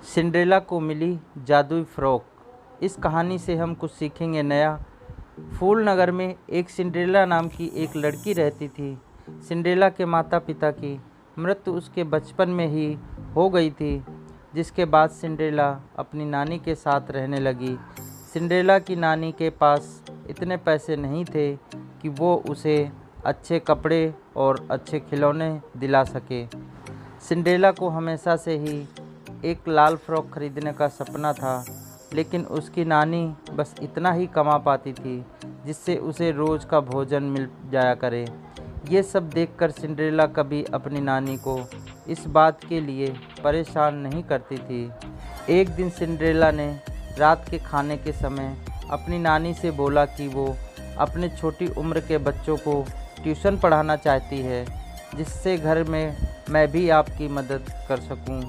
Cinderella को मिली जादुई frock. इस कहानी से हम कुछ सीखेंगे नया। फूल नगर में एक सिंड्रेला नाम की एक लड़की रहती थी। सिंड्रेला के माता पिता की मृत्यु उसके बचपन में ही हो गई थी, जिसके बाद सिंड्रेला अपनी नानी के साथ रहने लगी। सिंड्रेला की नानी के पास इतने पैसे नहीं थे कि वो उसे अच्छे कपड़े और अच्छे खिलौने दिला सके। सिंड्रेला को हमेशा से ही एक लाल फ्रॉक खरीदने का सपना था, लेकिन उसकी नानी बस इतना ही कमा पाती थी जिससे उसे रोज़ का भोजन मिल जाया करे। ये सब देखकर सिंड्रेला कभी अपनी नानी को इस बात के लिए परेशान नहीं करती थी। एक दिन सिंड्रेला ने रात के खाने के समय अपनी नानी से बोला कि वो अपने छोटी उम्र के बच्चों को ट्यूशन पढ़ाना चाहती है, जिससे घर में मैं भी आपकी मदद कर सकूं।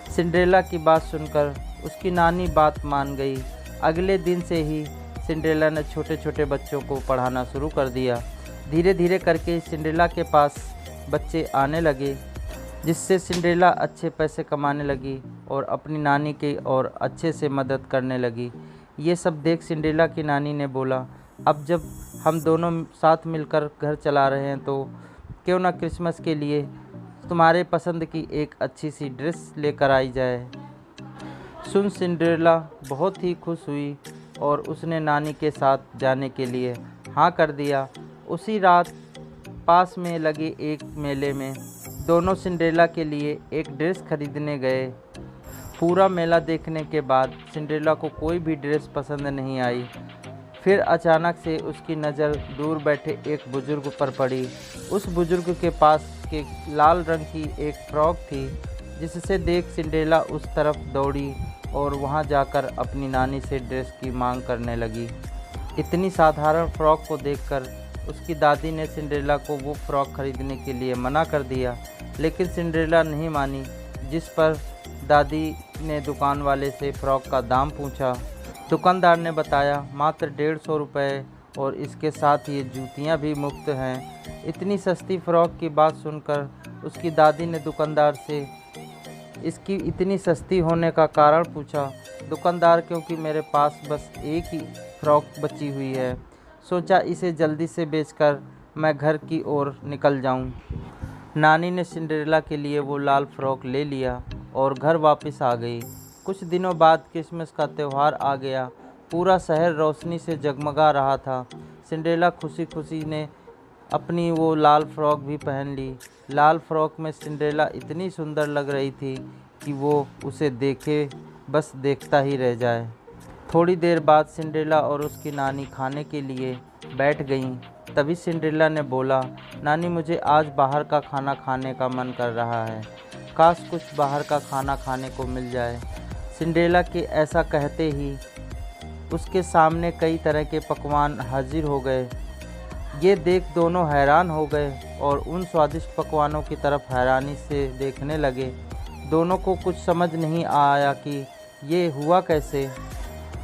सिंड्रेला की बात सुनकर उसकी नानी बात मान गई। अगले दिन से ही सिंड्रेला ने छोटे छोटे बच्चों को पढ़ाना शुरू कर दिया। धीरे धीरे करके सिंड्रेला के पास बच्चे आने लगे, जिससे सिंड्रेला अच्छे पैसे कमाने लगी और अपनी नानी की और अच्छे से मदद करने लगी। ये सब देख सिंड्रेला की नानी ने बोला, अब जब हम दोनों साथ मिलकर घर चला रहे हैं तो क्यों ना क्रिसमस के लिए तुम्हारे पसंद की एक अच्छी सी ड्रेस लेकर आई जाए। सुन सिंड्रेला बहुत ही खुश हुई और उसने नानी के साथ जाने के लिए हाँ कर दिया। उसी रात पास में लगे एक मेले में दोनों सिंड्रेला के लिए एक ड्रेस खरीदने गए। पूरा मेला देखने के बाद सिंड्रेला को कोई भी ड्रेस पसंद नहीं आई। फिर अचानक से उसकी नज़र दूर बैठे एक बुजुर्ग पर पड़ी। उस बुजुर्ग के पास के लाल रंग की एक फ्रॉक थी, जिससे देख सिंड्रेला उस तरफ दौड़ी और वहां जाकर अपनी नानी से ड्रेस की मांग करने लगी। इतनी साधारण फ्रॉक को देखकर उसकी दादी ने सिंड्रेला को वो फ्रॉक खरीदने के लिए मना कर दिया, लेकिन सिंड्रेला नहीं मानी। जिस पर दादी ने दुकान वाले से फ्रॉक का दाम पूछा। दुकानदार ने बताया मात्र 150 रुपये और इसके साथ ये जूतियाँ भी मुफ्त हैं। इतनी सस्ती फ़्रॉक की बात सुनकर उसकी दादी ने दुकानदार से इसकी इतनी सस्ती होने का कारण पूछा। दुकानदार, क्योंकि मेरे पास बस एक ही फ़्रॉक बची हुई है, सोचा इसे जल्दी से बेचकर मैं घर की ओर निकल जाऊं। नानी ने सिंड्रेला के लिए वो लाल फ़्रॉक ले लिया और घर वापस आ गई। कुछ दिनों बाद क्रिसमस का त्यौहार आ गया। पूरा शहर रोशनी से जगमगा रहा था। सिंड्रेला खुशी खुशी ने अपनी वो लाल फ्रॉक भी पहन ली। लाल फ्रॉक में सिंड्रेला इतनी सुंदर लग रही थी कि वो उसे देखे बस देखता ही रह जाए। थोड़ी देर बाद सिंड्रेला और उसकी नानी खाने के लिए बैठ गईं। तभी सिंड्रेला ने बोला, नानी मुझे आज बाहर का खाना खाने का मन कर रहा है, काश कुछ बाहर का खाना खाने को मिल जाए। सिंड्रेला के ऐसा कहते ही उसके सामने कई तरह के पकवान हाजिर हो गए। ये देख दोनों हैरान हो गए और उन स्वादिष्ट पकवानों की तरफ हैरानी से देखने लगे। दोनों को कुछ समझ नहीं आया कि ये हुआ कैसे।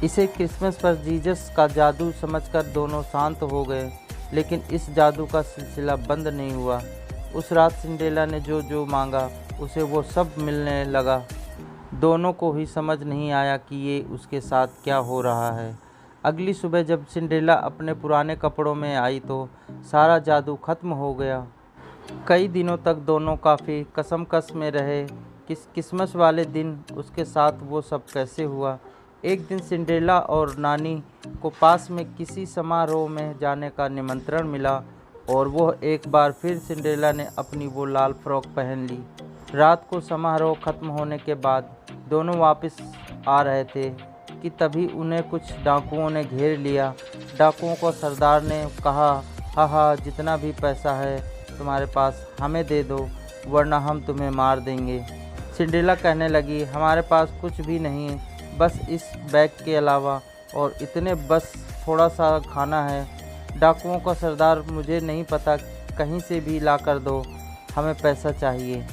इसे क्रिसमस पर जीसस का जादू समझकर दोनों शांत हो गए, लेकिन इस जादू का सिलसिला बंद नहीं हुआ। उस रात सिंड्रेला ने जो जो मांगा उसे वो सब मिलने लगा। दोनों को ही समझ नहीं आया कि ये उसके साथ क्या हो रहा है। अगली सुबह जब सिंड्रेला अपने पुराने कपड़ों में आई तो सारा जादू खत्म हो गया। कई दिनों तक दोनों काफ़ी कसमकस में रहे। क्रिसमस वाले दिन उसके साथ वो सब कैसे हुआ। एक दिन सिंड्रेला और नानी को पास में किसी समारोह में जाने का निमंत्रण मिला और वो एक बार फिर सिंड्रेला ने अपनी वो लाल फ्रॉक पहन ली। रात को समारोह खत्म होने के बाद दोनों वापस आ रहे थे कि तभी उन्हें कुछ डाकुओं ने घेर लिया। डाकुओं को सरदार ने कहा, हा जितना भी पैसा है तुम्हारे पास हमें दे दो, वरना हम तुम्हें मार देंगे। सिंड्रेला कहने लगी, हमारे पास कुछ भी नहीं, बस इस बैग के अलावा और इतने बस थोड़ा सा खाना है। डाकुओं का सरदार, मुझे नहीं पता, कहीं से भी ला कर दो, हमें पैसा चाहिए।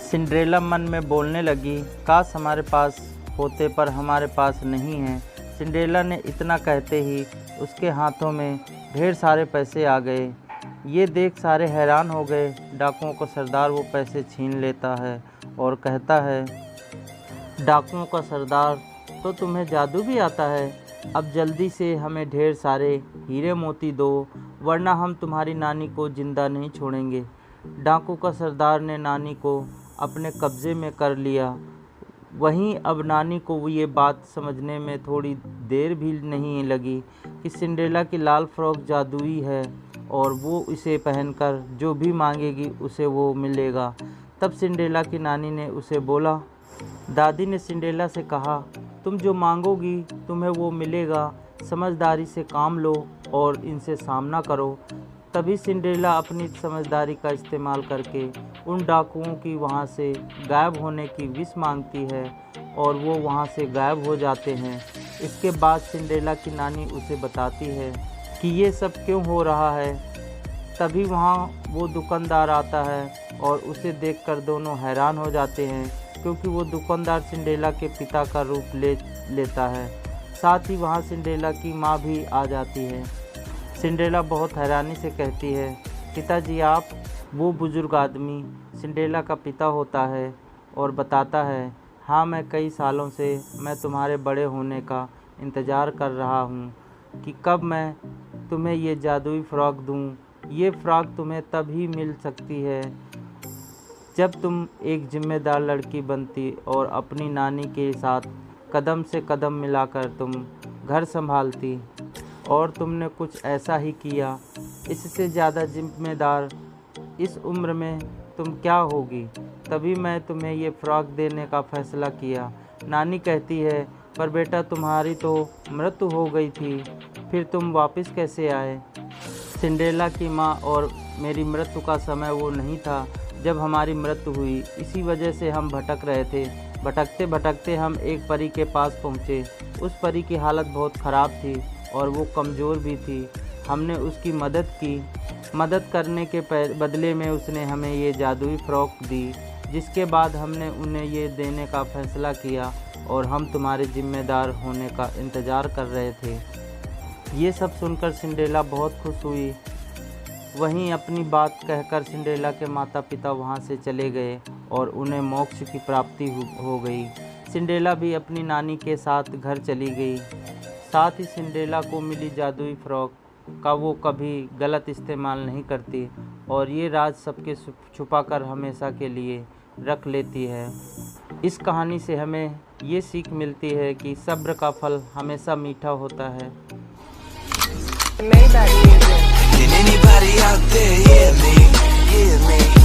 सिंड्रेला मन में बोलने लगी, काश हमारे पास होते, पर हमारे पास नहीं है। सिंड्रेला ने इतना कहते ही उसके हाथों में ढेर सारे पैसे आ गए। ये देख सारे हैरान हो गए। डाकुओं का सरदार वो पैसे छीन लेता है और कहता है, डाकुओं का सरदार, तो तुम्हें जादू भी आता है? अब जल्दी से हमें ढेर सारे हीरे मोती दो, वरना हम तुम्हारी नानी को जिंदा नहीं छोड़ेंगे। डाकू का सरदार ने नानी को अपने कब्ज़े में कर लिया। वहीं अब नानी को ये बात समझने में थोड़ी देर भी नहीं लगी कि सिंड्रेला की लाल फ्रॉक जादुई है और वो इसे पहनकर जो भी मांगेगी उसे वो मिलेगा। तब सिंड्रेला की नानी ने उसे बोला। दादी ने सिंड्रेला से कहा, तुम जो मांगोगी तुम्हें वो मिलेगा, समझदारी से काम लो और इनसे सामना करो। तभी सिंड्रेला अपनी समझदारी का इस्तेमाल करके उन डाकुओं की वहाँ से गायब होने की विश मांगती है और वो वहाँ से गायब हो जाते हैं। इसके बाद सिंड्रेला की नानी उसे बताती है कि ये सब क्यों हो रहा है। तभी वहाँ वो दुकानदार आता है और उसे देखकर दोनों हैरान हो जाते हैं, क्योंकि वो दुकानदार सिंड्रेला के पिता का रूप लेता है। साथ ही वहाँ सिंड्रेला की माँ भी आ जाती है। सिंड्रेला बहुत हैरानी से कहती है, पिताजी आप? वो बुज़ुर्ग आदमी सिंड्रेला का पिता होता है और बताता है, हाँ मैं कई सालों से मैं तुम्हारे बड़े होने का इंतज़ार कर रहा हूँ कि कब मैं तुम्हें ये जादुई फ़्रॉक दूँ। ये फ़्रॉक तुम्हें तब ही मिल सकती है जब तुम एक जिम्मेदार लड़की बनती और अपनी नानी के साथ कदम से कदम मिलाकर तुम घर संभालती। और तुमने कुछ ऐसा ही किया। इससे ज़्यादा जिम्मेदार इस उम्र में तुम क्या होगी। तभी मैं तुम्हें ये फ़्रॉक देने का फ़ैसला किया। नानी कहती है, पर बेटा तुम्हारी तो मृत्यु हो गई थी, फिर तुम वापस कैसे आए? सिंड्रेला की माँ, और मेरी मृत्यु का समय वो नहीं था जब हमारी मृत्यु हुई। इसी वजह से हम भटक रहे थे। भटकते भटकते हम एक परी के पास पहुँचे। उस परी की हालत बहुत ख़राब थी और वो कमज़ोर भी थी। हमने उसकी मदद की। मदद करने के बदले में उसने हमें ये जादुई फ़्रॉक दी, जिसके बाद हमने उन्हें ये देने का फ़ैसला किया और हम तुम्हारे ज़िम्मेदार होने का इंतज़ार कर रहे थे। ये सब सुनकर सिंड्रेला बहुत खुश हुई। वहीं अपनी बात कहकर सिंड्रेला के माता पिता वहाँ से चले गए और उन्हें मोक्ष की प्राप्ति हो गई। सिंड्रेला भी अपनी नानी के साथ घर चली गई। साथ ही सिंड्रेला को मिली जादुई फ़्रॉक का वो कभी गलत इस्तेमाल नहीं करती और ये राज सबके छुपाकर हमेशा के लिए रख लेती है। इस कहानी से हमें ये सीख मिलती है कि सब्र का फल हमेशा मीठा होता है। Can anybody out there hear me?